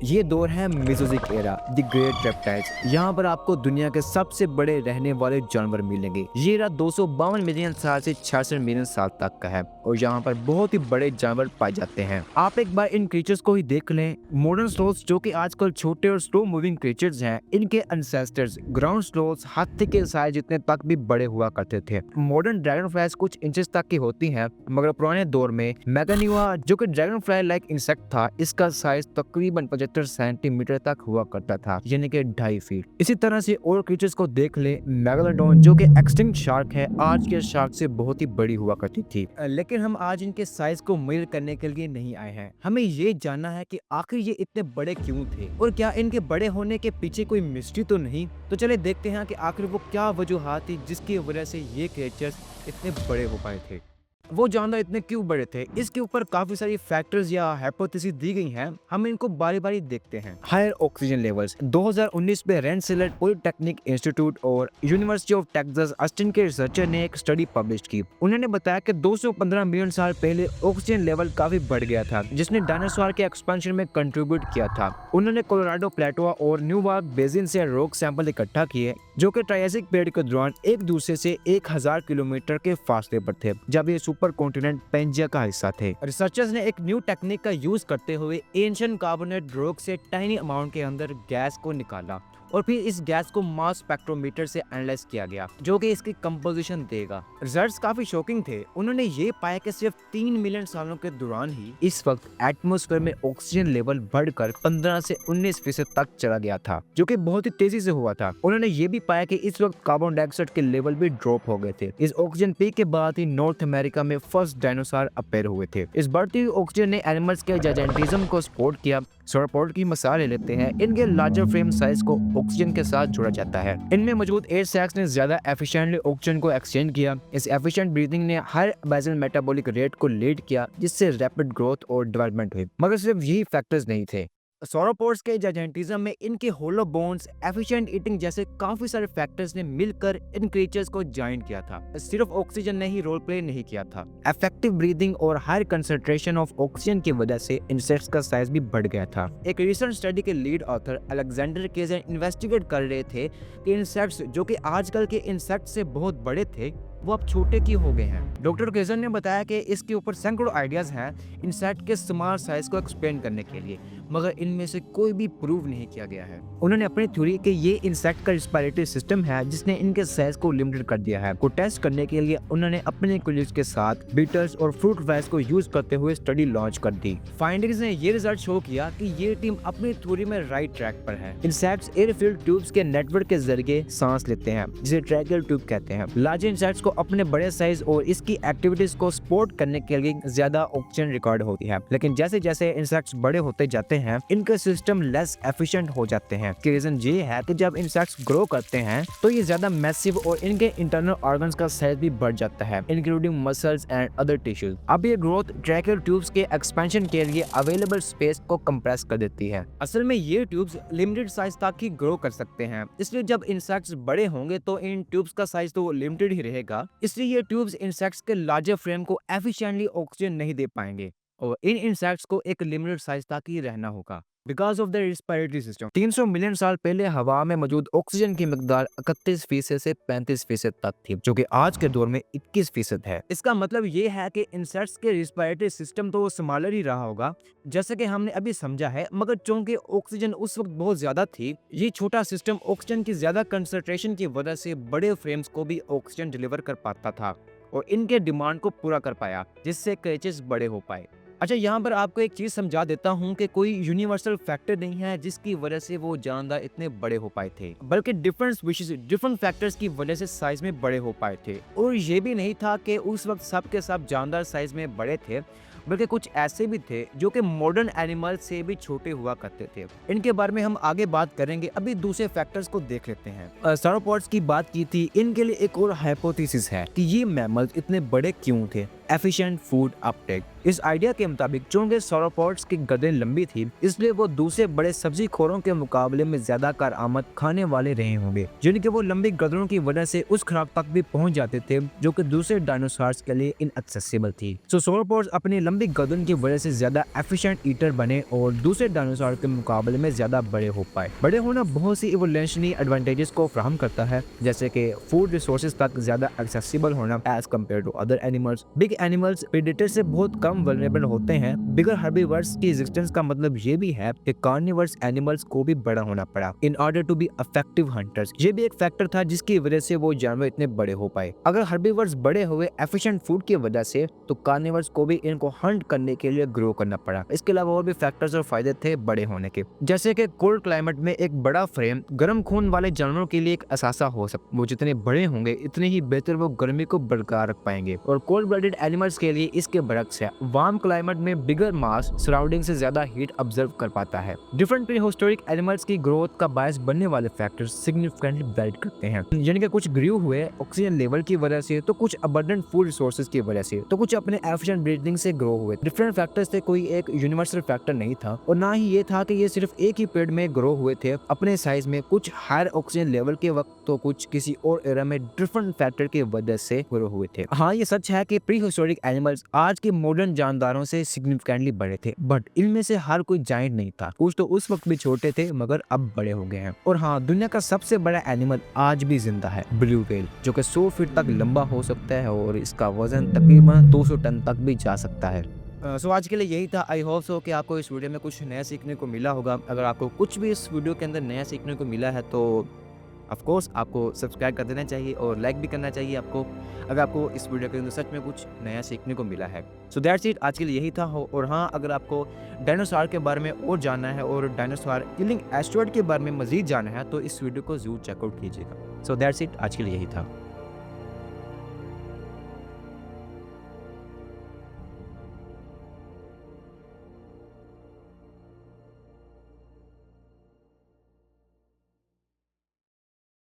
ये दौर है Mesozoic era, the great reptiles. यहाँ पर आपको दुनिया के सबसे बड़े रहने वाले जानवर मिलेंगे। ये एरा 252 मिलियन साल से 66 मिलियन साल तक का है और यहाँ पर बहुत ही बड़े जानवर पाए जाते हैं। आप एक बार इन क्रीचर्स को ही देख लें। मॉडर्न स्लोथ्स जो कि आजकल छोटे और स्लो मूविंग क्रीचर्स हैं, इनके एंसेस्टर्स ग्राउंड स्लोथ्स हाथी के साइज जितने तक भी बड़े हुआ करते थे। मॉडर्न ड्रैगन फ्लाइज कुछ इंचेस तक की होती हैं, मगर पुराने दौर में मैगनिवा जो कि ड्रैगन फ्लाई लाइक इंसेक्ट था, इसका साइज तकरीबन 75 सेंटीमीटर तक हुआ करता था, यानी कि 2.5 फीट। इसी तरह से और क्रीचर्स को देख ले। मेगालोडॉन जो कि एक्सटिंक्ट शार्क है, आज के शार्क से बहुत ही बड़ी हुआ करती थी। लेकिन हम आज इनके साइज को मेजर करने के लिए नहीं आए हैं। हमें ये जानना है कि आखिर ये इतने बड़े क्यों थे और क्या इनके बड़े होने के पीछे कोई मिस्ट्री तो नहीं। तो चले देखते हैं कि आखिर वो क्या वजूहात थी जिसकी वजह से ये क्रिएचर्स इतने बड़े हो पाए थे। वो जानवर इतने क्यों बड़े थे, इसके ऊपर काफी सारी फैक्टर्स या हाइपोथेसिस दी गई हैं। हम इनको बारी बारी देखते हैं। Higher oxygen levels. 2019 में रेनसेलर पॉलिटेक्निक इंस्टीट्यूट और यूनिवर्सिटी ऑफ टेक्सास ऑस्टिन के रिसर्चर ने एक स्टडी पब्लिश की। उन्होंने बताया कि 215 मिलियन साल पहले ऑक्सीजन लेवल काफी बढ़ गया था, जिसने डायनासोर के एक्सपेंशन में कंट्रीब्यूट किया था। उन्होंने कोलोराडो प्लेटो और न्यूयॉर्क बेसिन से रॉक सैंपल इकट्ठा किए जो कि ट्रायसिक पीरियड के दौरान एक दूसरे से 1000 किलोमीटर के फासले पर थे, जब ये सुपर कॉन्टिनेंट पेंजिया का हिस्सा थे। रिसर्चर्स ने एक न्यू टेक्निक का यूज करते हुए एंशिएंट कार्बोनेट रॉक से टाइनी अमाउंट के अंदर गैस को निकाला और फिर इस गैस को मास स्पेक्ट्रोमीटर से एनालाइज किया गया, जो कि इसकी कंपोजिशन देगा। रिजल्ट्स काफी शॉकिंग थे। उन्होंने ये पाया कि सिर्फ 3 मिलियन सालों के दौरान ही इस वक्त एटमॉस्फेयर में ऑक्सीजन लेवल बढ़कर 15 से 19% तक चला गया था, जो कि बहुत ही तेजी से हुआ था। उन्होंने ये भी पाया कि इस वक्त कार्बन डाइऑक्साइड के लेवल भी ड्रॉप हो गए थे। इस ऑक्सीजन पीक के बाद ही नॉर्थ अमेरिका में फर्स्ट डायनासोर अपीयर हुए थे। इस बढ़ती हुई ऑक्सीजन ने एनिमल्स के जायंटिज्म को सपोर्ट किया। सौरोपोड की मिसाल ले लेते हैं। इनके लार्जर फ्रेम साइज को ऑक्सीजन के साथ जोड़ा जाता है। इनमें मौजूद एयर सैक्स ने ज्यादा एफिशिएंटली ऑक्सीजन को एक्सचेंज किया। इस एफिशिएंट ब्रीथिंग ने हायर बेसल मेटाबॉलिक रेट को लीड किया, जिससे रैपिड ग्रोथ और डेवलपमेंट हुई। मगर सिर्फ यही फैक्टर्स नहीं थे। सौरोपोड्स के जायंटिज्म में इनके होलो बोन्स, एफिशिएंट ईटिंग जैसे काफी सारे फैक्टर्स ने मिलकर इन क्रीचर्स को जॉइन किया था। सिर्फ ऑक्सीजन ने ही रोल प्ले नहीं किया था। इफेक्टिव ब्रीदिंग और हायर कंसंट्रेशन ऑफ ऑक्सीजन की वजह से इंसेक्ट्स का साइज भी बढ़ गया था। एक रिसेंट स्टडी के लीड ऑथर अलेक्जेंडर केजन इन्वेस्टिगेट कर रहे थे कि इंसेक्ट्स जो कि आजकल के इंसेक्ट से बहुत बड़े थे, वो अब छोटे क्यों हो गए हैं। डॉक्टर केजन ने बताया कि इसके ऊपर सैकड़ों आइडियाज हैं इंसेक्ट के स्मॉल साइज को एक्सप्लेन करने के लिए, मगर इनमें से कोई भी प्रूव नहीं किया गया है। उन्होंने अपनी थ्योरी कि ये इंसेक्ट का रिस्पिरेटरी सिस्टम है जिसने इनके साइज को लिमिटेड कर दिया है, को टेस्ट करने के लिए उन्होंने अपने कोलीग्स के साथ बीटल्स और फ्रूट फ्लाइज को यूज करते हुए स्टडी लॉन्च कर दी। फाइंडिंग्स ने ये रिजल्ट शो किया कि ये टीम अपनी थ्योरी में राइट ट्रैक पर है। इंसेक्ट्स एयर फिल्ड ट्यूब्स के नेटवर्क के जरिए सांस लेते हैं, जिसे ट्रैकियल ट्यूब कहते हैं। लार्ज इंसेक्ट्स को अपने बड़े साइज और इसकी एक्टिविटीज को सपोर्ट करने के लिए ज्यादा ऑक्सीजन रिकॉर्ड होती है, लेकिन जैसे जैसे इंसेक्ट्स बड़े होते जाते हैं, इनके सिस्टम लेस एफिशिएंट हो जाते हैं। रीजन ये है कि जब इंसेक्ट्स ग्रो करते हैं तो ये ज्यादा मैसिव और इनके इंटरनल ऑर्गन्स का साइज भी बढ़ जाता है, including muscles and other tissues. अब ये ग्रोथ ट्रैकियल ट्यूब्स के एक्सपेंशन के लिए अवेलेबल स्पेस को कंप्रेस कर देती है। असल में ये ट्यूब्स लिमिटेड साइज तक ही ग्रो कर सकते हैं, इसलिए जब इंसेक्ट्स बड़े होंगे तो इन ट्यूब्स का साइज तो लिमिटेड ही रहेगा। इसलिए ये ट्यूब्स इंसेक्ट्स के लार्जर फ्रेम को एफिशिएंटली ऑक्सीजन नहीं दे पाएंगे और इन इंसेक्ट्स को एक लिमिटेड साइज तक ही रहना होगा because of the respiratory system. 300 million साल पहले हवा में मौजूद ऑक्सीजन की मिकदार 31% से 35% तक थी, जो कि आज के दौर में 21% है। इसका मतलब ये है कि इंसेक्ट्स के रिस्पिरेटरी सिस्टम तो स्मॉलर ही रहा होगा जैसे कि हमने अभी समझा है, मगर चूंकि ऑक्सीजन उस वक्त बहुत ज्यादा थी, ये छोटा सिस्टम ऑक्सीजन की ज्यादा कंसंट्रेशन की वजह से बड़े फ्रेम्स को भी ऑक्सीजन डिलीवर कर पाता था और इनके डिमांड को पूरा कर पाया, जिससे क्रीचर्स बड़े हो पाए। अच्छा, यहाँ पर आपको एक चीज समझा देता हूँ कि कोई यूनिवर्सल फैक्टर नहीं है जिसकी वजह से वो जानदार इतने बड़े हो पाए थे, बल्कि डिफरेंट स्पीशीज डिफरेंट फैक्टर्स की वजह से साइज में बड़े हो पाए थे। और ये भी नहीं था कि उस वक्त सब के सब जानदार साइज में बड़े थे, बल्कि कुछ ऐसे भी थे जो कि मॉडर्न एनिमल से भी छोटे हुआ करते थे। इनके बारे में हम आगे बात करेंगे। अभी दूसरे फैक्टर्स को देख लेते हैं। सौरोपोड्स की बात की थी, इनके लिए एक और हाइपोथेसिस है कि ये मैमल्स इतने बड़े क्यों थे। Efficient food Uptake. इस आइडिया के मुताबिक चूंकि sauropods की गर्दन लंबी थी, इसलिए वो दूसरे बड़े सब्जी खोरों के मुकाबले में ज्यादा कारआमद खाने वाले रहे होंगे, जिनके वो लंबी गर्दनों की वजह से उस खुराक तक भी पहुंच जाते थे जो कि दूसरे डायनासोर्स के लिए इनएक्सेसिबल थी। sauropods अपनी लंबी गर्दन की वजह से ज्यादा एफिशिएंट ईटर बने और दूसरे डायनासोर के मुकाबले में ज्यादा बड़े हो पाए। बड़े होना बहुत सी इवोल्यूशनरी एडवांटेजेस को फराहम करता है, जैसे कि फूड रिसोर्सेज तक ज्यादा एक्सेसिबल होना as compared to other animals. Big animals predator से बहुत कम वल्नरेबल होते हैं। बिगर हर्बीवर्स की एग्जिस्टेंस का मतलब ये भी है कि कार्निवर्स एनिमल्स को भी बड़ा होना पड़ा in order to be effective hunters. ये भी एक फैक्टर था जिसकी वजह से वो जानवर इतने बड़े हो पाए। अगर हर्बीवर्स बड़े हुए एफिशिएंट फूड की वजह से, तो कार्निवर्स को भी इनको हंट करने के लिए ग्रो करना पड़ा। इसके अलावा और भी फैक्टर्स और फायदे थे बड़े होने के, जैसे कि कोल्ड क्लाइमेट में एक बड़ा फ्रेम गर्म खून वाले जानवरों के लिए एक असासा हो सकता। वो जितने बड़े होंगे इतने ही बेहतर वो गर्मी को बरकरार रख पाएंगे। और कोल्ड ब्लडेड एनिमल्स के लिए इसके बरक्स है, वार्म क्लाइमेट में बिगर मास सराउंडिंग से ज्यादा हीट ऑब्जर्व कर पाता है। डिफरेंट प्रीहिस्टोरिक एनिमल्स की ग्रोथ का बायस बनने वाले फैक्टर्स सिग्निफिकेंटली वेरी करते हैं, यानी कि कुछ ग्रू हुए ऑक्सीजन लेवल की वजह से, तो कुछ अबंडेंट फूड रिसोर्सेज की वजह से, तो कुछ अपने एफिशिएंट ब्रीडिंग से ग्रो हुए। डिफरेंट फैक्टर्स थे, कोई एक यूनिवर्सल फैक्टर नहीं था। और ना ही ये था कि ये सिर्फ एक ही पेड़ में ग्रो हुए थे अपने साइज में, कुछ हायर ऑक्सीजन लेवल के वक्त तो कुछ किसी और एरा में डिफरेंट फैक्टर की वजह से ग्रो हुए थे। हाँ, ये सच है कि प्री हिस्टोरिक एनिमल्स आज के मॉडर्न जानदारों से सिग्निफिकेंटली बड़े थे, बट इनमें से हर कोई जायंट नहीं था। कुछ तो उस वक्त भी छोटे थे मगर अब बड़े हो गए हैं। और हाँ, दुनिया का सबसे बड़ा एनिमल आज भी जिंदा है, ब्लू व्हेल, जो कि 100 फीट तक लंबा हो सकता है और इसका वजन तकरीबन 200 टन तक भी जा सकता है। सो आज के लिए यही था। आई होप सो कि आपको इस वीडियो में कुछ नया सीखने को मिला होगा। अगर आपको कुछ भी इस वीडियो के अंदर नया सीखने को मिला है तो ऑफ कोर्स आपको सब्सक्राइब कर देना चाहिए और लाइक भी करना चाहिए आपको, अगर आपको इस वीडियो के अंदर सच में कुछ नया सीखने को मिला है। सो दैट्स इट, आज के लिए यही था। और हाँ, अगर आपको डायनासोर के बारे में और जानना है और डायनासोर किलिंग एस्टेरॉयड के बारे में मजीद जानना है तो इस वीडियो को जरूर चेकआउट कीजिएगा। सो दैट्स इट, आज के लिए यही था।